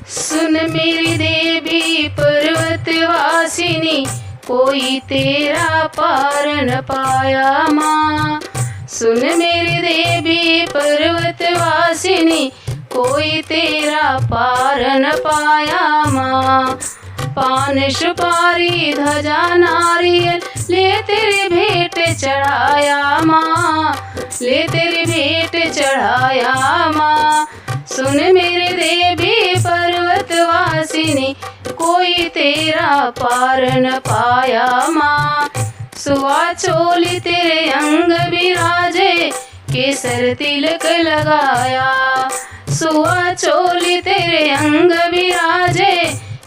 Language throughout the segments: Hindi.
सुन मेरी देवी पर्वतवासिनी, कोई तेरा पार न पाया माँ। सुन मेरी देवी पर्वतवासिनी, कोई तेरा पार न पाया माँ। पान सुपारी ध्वजा नारियल ले तेरी भेंट चढ़ाया माँ, ले तेरी भेंट चढ़ाया माँ। सुन मेरे देवी पर्वतवासिनी, कोई तेरा पार न पाया माँ। सुआ चोली तेरे अंग विराजे, केसर तिलक लगाया। सुआ चोली तेरे अंग विराजे,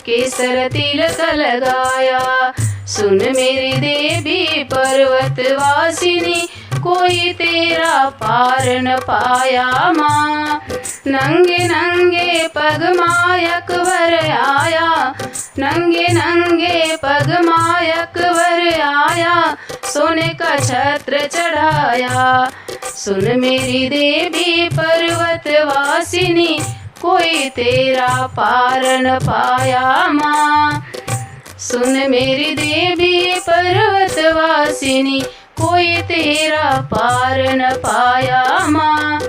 केसर तिलक लगाया। सुन मेरी देवी पर्वतवासिनी, कोई तेरा पार न पाया माँ। नंगे नंगे पग मायक वर आया, नंगे नंगे पग मायक वर आया, सोने का छत्र चढ़ाया। सुन मेरी देवी पर्वतवासिनी, कोई तेरा पार न पाया माँ। सुन मेरी देवी पर्वतवासिनी, कोई तेरा पार न पाया माँ।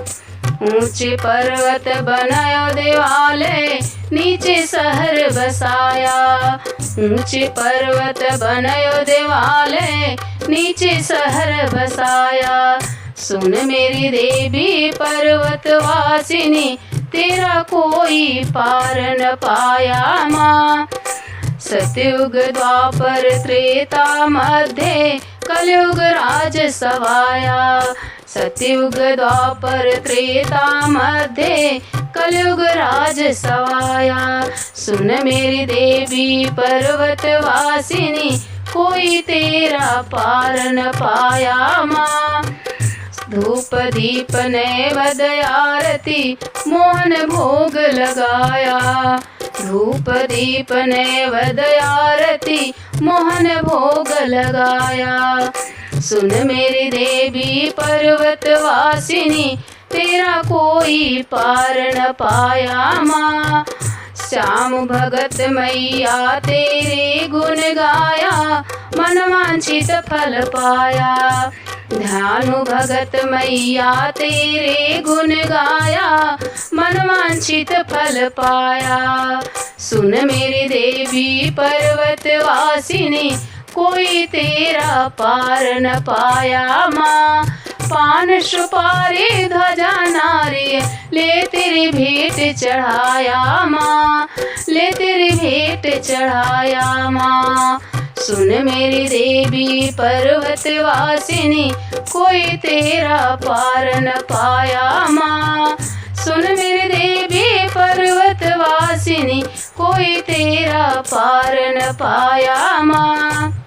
ऊंचे पर्वत बनायो देवालय, नीचे शहर बसाया। ऊंचे पर्वत बनायो देवालय, नीचे शहर बसाया। सुन मेरी देवी पर्वतवासिनी, तेरा कोई पार न पाया माँ। सतयुग द्वापर त्रेता मध्य, कलयुग राज सवाया। सतयुग द्वापर त्रेता मध्य, कलयुग राज सवाया। सुन मेरी देवी पर्वतवासिनी, कोई तेरा पार न पाया माँ। धूप दीप नैवेद्य आरती, मोहन भोग लगाया। धूप दीप नैवेद्य आरती, मोहन भोग लगाया। सुन मेरी देवी पर्वतवासिनी, तेरा कोई पार न पाया माँ। श्याम भगत मैया तेरे गुण गाया, मन वांछित फल पाया। ध्यानु भगत मैया तेरे गुण गाया, मन वांछित फल पाया। सुन मेरी देवी पर्वतवासिनी, कोई तेरा पार न पाया माँ। पान सुपारी ध्वजा नारियल ले तेरी भेंट चढ़ाया माँ, ले तेरी भेंट चढ़ाया माँ। सुन मेरी देवी पर्वतवासिनी, कोई तेरा पार न पाया माँ। सुन मेरी देवी पर्वतवासिनी, कोई तेरा पार न पाया माँ।